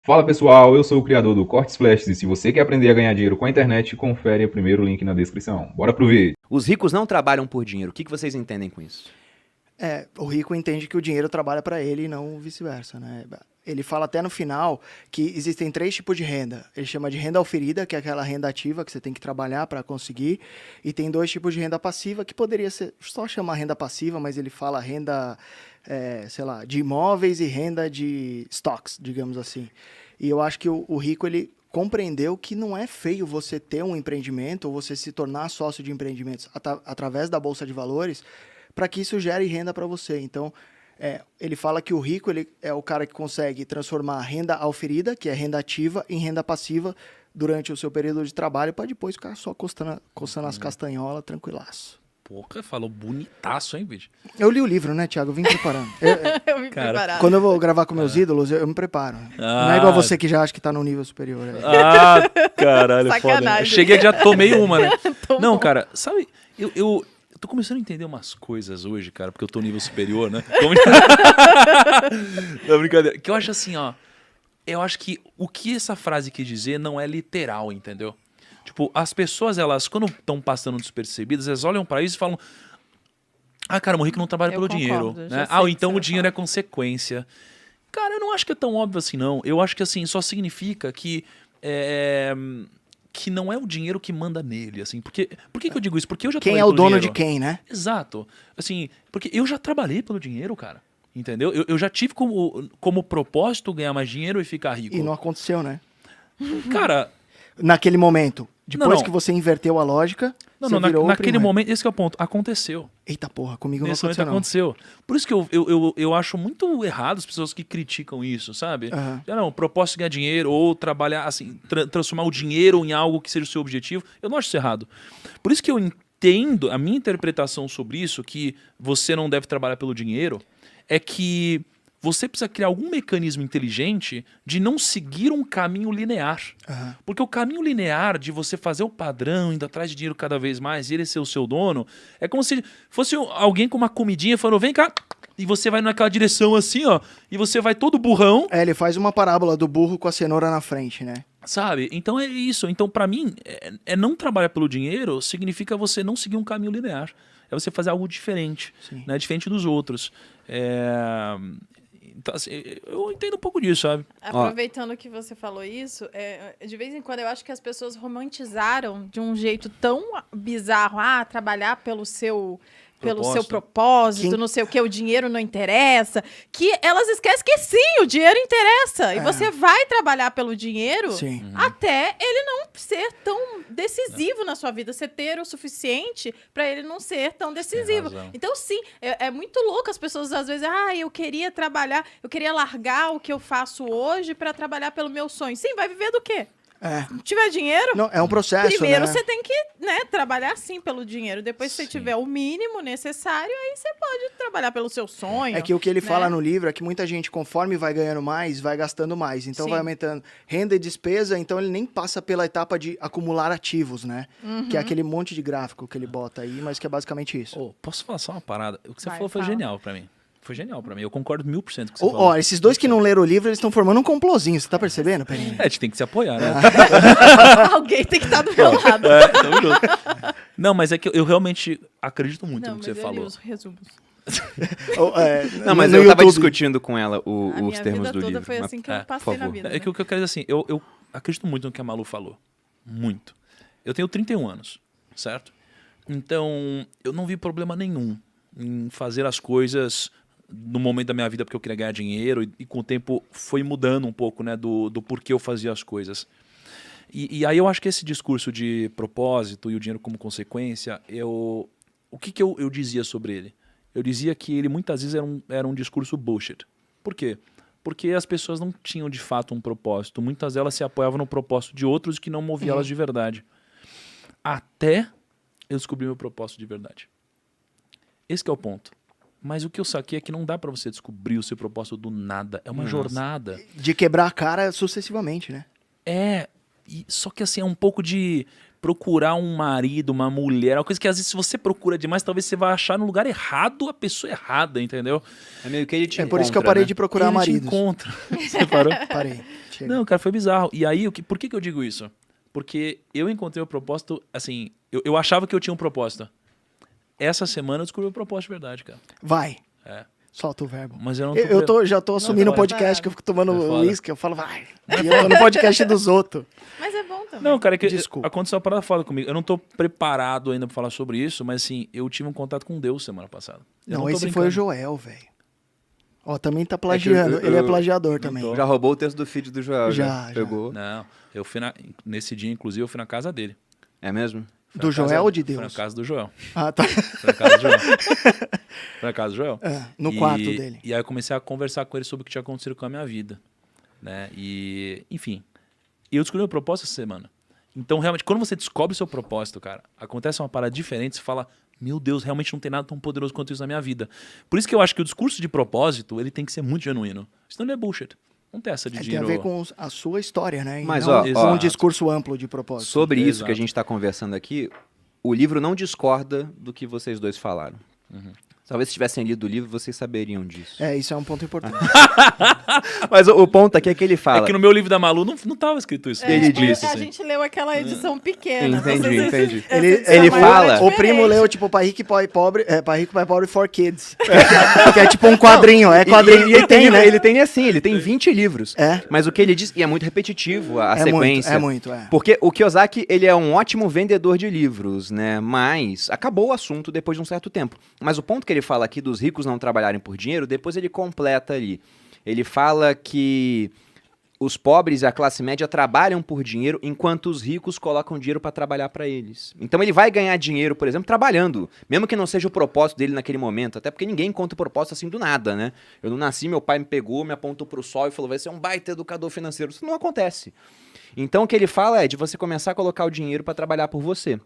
Fala pessoal, eu sou o criador do Cortes Flash e se você quer aprender a ganhar dinheiro com a internet, confere o primeiro link na descrição. Bora pro vídeo. Os ricos não trabalham por dinheiro. O que vocês entendem com isso? O rico entende que o dinheiro trabalha para ele e não vice-versa, né? Ele fala até no final que existem 3 tipos de renda. Ele chama de renda oferida, que é aquela renda ativa que você tem que trabalhar para conseguir, e tem 2 tipos de renda passiva, que poderia ser só chamar renda passiva, mas ele fala renda, sei lá, de imóveis e renda de stocks, digamos assim. E eu acho que o rico, ele compreendeu que não é feio você ter um empreendimento ou você se tornar sócio de empreendimentos através da Bolsa de Valores, para que isso gere renda para você. Então, ele fala que o rico ele é o cara que consegue transformar a renda auferida, que é renda ativa, em renda passiva durante o seu período de trabalho, para depois ficar só coçando as castanholas, tranquilaço. Porra, falou bonitaço, hein, bicho? Eu li o livro, né, Thiago? Eu vim preparando. Eu me preparado. Quando eu vou gravar com meus ídolos, eu me preparo. Não é igual você que já acha que tá no nível superior. Ah, caralho, foda. Sacanagem. Cheguei, já tomei uma, né? Tomou. Não, cara, sabe, eu tô começando a entender umas coisas hoje, cara, porque eu tô no nível superior, né? Não, brincadeira. Que eu acho assim, ó, eu acho que o que essa frase quis dizer não é literal, entendeu? Tipo, as pessoas, elas, quando estão passando despercebidas, elas olham pra isso e falam: ah, cara, o rico não trabalha Eu pelo concordo, dinheiro, já né? sei Ah, o ou que então você o vai dinheiro falar. é consequência. Cara, eu não acho que é tão óbvio assim, não. Eu acho que, assim, só significa que não é o dinheiro que manda nele, assim. Por que que eu digo isso? Porque eu já Quem trabalhei é o pelo dono dinheiro. de quem, né? Exato. Assim, porque eu já trabalhei pelo dinheiro, cara. Entendeu? Eu já tive como propósito ganhar mais dinheiro e ficar rico. E não aconteceu, né? Cara, Naquele momento. Depois Não. que você inverteu a lógica, você não, virou o naquele primeiro. momento, esse que é o ponto. Aconteceu. Eita porra, comigo não Nesse momento aconteceu, não. aconteceu. Por isso que eu acho muito errado as pessoas que criticam isso, sabe? Aham. Já não, propósito de ganhar dinheiro ou trabalhar, assim, transformar o dinheiro em algo que seja o seu objetivo. Eu não acho isso errado. Por isso que eu entendo, a minha interpretação sobre isso, que você não deve trabalhar pelo dinheiro, é que você precisa criar algum mecanismo inteligente de não seguir um caminho linear. Aham. Porque o caminho linear de você fazer o padrão, indo atrás de dinheiro cada vez mais, e ele ser o seu dono, é como se fosse alguém com uma comidinha falando: vem cá, e você vai naquela direção assim, ó, e você vai todo burrão, Ele faz uma parábola do burro com a cenoura na frente, né? sabe? Então é isso. Então, pra mim, não trabalhar pelo dinheiro significa você não seguir um caminho linear. É você fazer algo diferente, Sim. né? Diferente dos outros. Então, assim, eu entendo um pouco disso, sabe? Aproveitando que você falou isso, de vez em quando eu acho que as pessoas romantizaram de um jeito tão bizarro, trabalhar pelo seu propósito, Quem- não sei o que, o dinheiro não interessa, que elas esquecem que sim, o dinheiro interessa. E você vai trabalhar pelo dinheiro Sim. até ele não ser tão decisivo na sua vida, você ter o suficiente para ele não ser tão decisivo. razão. Então, sim, é muito louco as pessoas às vezes, eu queria trabalhar, eu queria largar o que eu faço hoje para trabalhar pelo meu sonho. Sim, vai viver do quê? Se tiver dinheiro, Não, é um processo, primeiro né? você tem que, trabalhar sim pelo dinheiro. Depois, se você tiver o mínimo necessário, aí você pode trabalhar pelo seu sonho. É que o que ele né? fala no livro é que muita gente, conforme vai ganhando mais, vai gastando mais. Então Sim. vai aumentando renda e despesa, então ele nem passa pela etapa de acumular ativos, né? Que é aquele monte de gráfico que ele bota aí, mas que é basicamente isso. Ô, posso falar só uma parada? O que você Vai, falou foi fala. genial pra mim. Foi genial pra mim. Eu concordo 1000% com o que você Ó, falou. esses dois que não leram o livro, eles estão formando um complozinho, você tá percebendo, Peninha? A gente tem que se apoiar, né? Alguém tem que estar do meu lado. Tamo junto. Não, mas é que eu realmente acredito muito Não, no mas que você eu li falou. os resumos. Não, mas no eu tava YouTube. discutindo com ela A os minha termos vida do toda livro. foi mas- assim que eu por passei na favor. vida. É que o que eu quero dizer assim, eu acredito muito no que a Malu falou. Muito. Eu tenho 31 anos, certo? Então, eu não vi problema nenhum em fazer as coisas no momento da minha vida porque eu queria ganhar dinheiro e com o tempo foi mudando um pouco, né, do porquê eu fazia as coisas. E aí eu acho que esse discurso de propósito e o dinheiro como consequência, o que eu dizia sobre ele? Eu dizia que ele muitas vezes era um discurso bullshit. Por quê? Porque as pessoas não tinham de fato um propósito. Muitas delas se apoiavam no propósito de outros que não moviam elas de verdade. Até eu descobri meu propósito de verdade. Esse que é o ponto. Mas o que eu saquei é que não dá pra você descobrir o seu propósito do nada. É uma jornada. De quebrar a cara sucessivamente, né? Só que assim, é um pouco de procurar um marido, uma mulher, uma coisa que às vezes se você procura demais, talvez você vai achar no lugar errado a pessoa errada, entendeu? É meio que ele te É por isso que eu encontra, parei né? de procurar Ele te maridos. encontra. Você parou? Parei. chega. Não, cara, foi bizarro. E aí, por que eu digo isso? Porque eu encontrei o propósito, assim, eu achava que eu tinha um propósito. Essa semana eu descobri o propósito de verdade, cara. Vai. É. Solta o verbo. Mas eu não Já tô assumindo o foda. podcast que eu fico tomando É foda. uísque, eu falo, vai. E eu tô no podcast dos outros. Mas é bom também. Não, cara, é que Desculpa. aconteceu uma parada foda comigo. Eu não tô preparado ainda pra falar sobre isso, mas assim, eu tive um contato com Deus semana passada. Eu Não, tô esse foi brincando. o Joel, velho. Ó, também tá plagiando. eu- Ele é eu- plagiador também. Já roubou o texto do feed do Joel, Já. Pegou. Não, eu fui nesse dia, inclusive, eu fui na casa dele. É mesmo? Fui Do na casa- Joel ou de Fui na Deus? casa do Joel. Ah, tá. Fui na casa do Joel. Fui na casa do Joel. É, no quarto dele. E aí eu comecei a conversar com ele sobre o que tinha acontecido com a minha vida. Né? E, enfim. E eu descobri o meu propósito essa semana. Então, realmente, quando você descobre o seu propósito, cara, acontece uma parada diferente, você fala, meu Deus, realmente não tem nada tão poderoso quanto isso na minha vida. Por isso que eu acho que o discurso de propósito, ele tem que ser muito genuíno. Senão não é bullshit. Não tem essa de Tem a dinheiro. ver com a sua história, né? E Mas, não ó, com ó, um discurso amplo de propósito. Sobre isso Exato. que a gente está conversando aqui, o livro não discorda do que vocês dois falaram. Talvez se tivessem lido o livro, vocês saberiam disso. É, isso é um ponto importante. Mas o ponto aqui é que ele fala... É que no meu livro da Malu não tava escrito isso. É, ele foi- disse, a assim. gente leu aquela edição pequena. Entendi, Vocês- entendi. essa Ele edição ele maior fala- é O primo diferente. leu, tipo, Pai Rico, Pai Pobre, Pai Rico, Pai Pobre for Kids. Que é tipo um quadrinho, é quadrinho. E ele tem, né? Ele tem assim, ele tem 20 livros. É. Mas o que ele diz, e é muito repetitivo a É sequência. muito, é. Porque o Kiyosaki, ele é um ótimo vendedor de livros, né? Mas acabou o assunto depois de um certo tempo. Mas o ponto que ele fala aqui dos ricos não trabalharem por dinheiro, depois ele completa ali. Ele fala que os pobres e a classe média trabalham por dinheiro, enquanto os ricos colocam dinheiro para trabalhar para eles. Então ele vai ganhar dinheiro, por exemplo, trabalhando, mesmo que não seja o propósito dele naquele momento, até porque ninguém conta o propósito assim do nada, né? Eu não nasci, meu pai me pegou, me apontou pro sol e falou, vai ser um baita educador financeiro. Isso não acontece. Então o que ele fala é de você começar a colocar o dinheiro para trabalhar por você.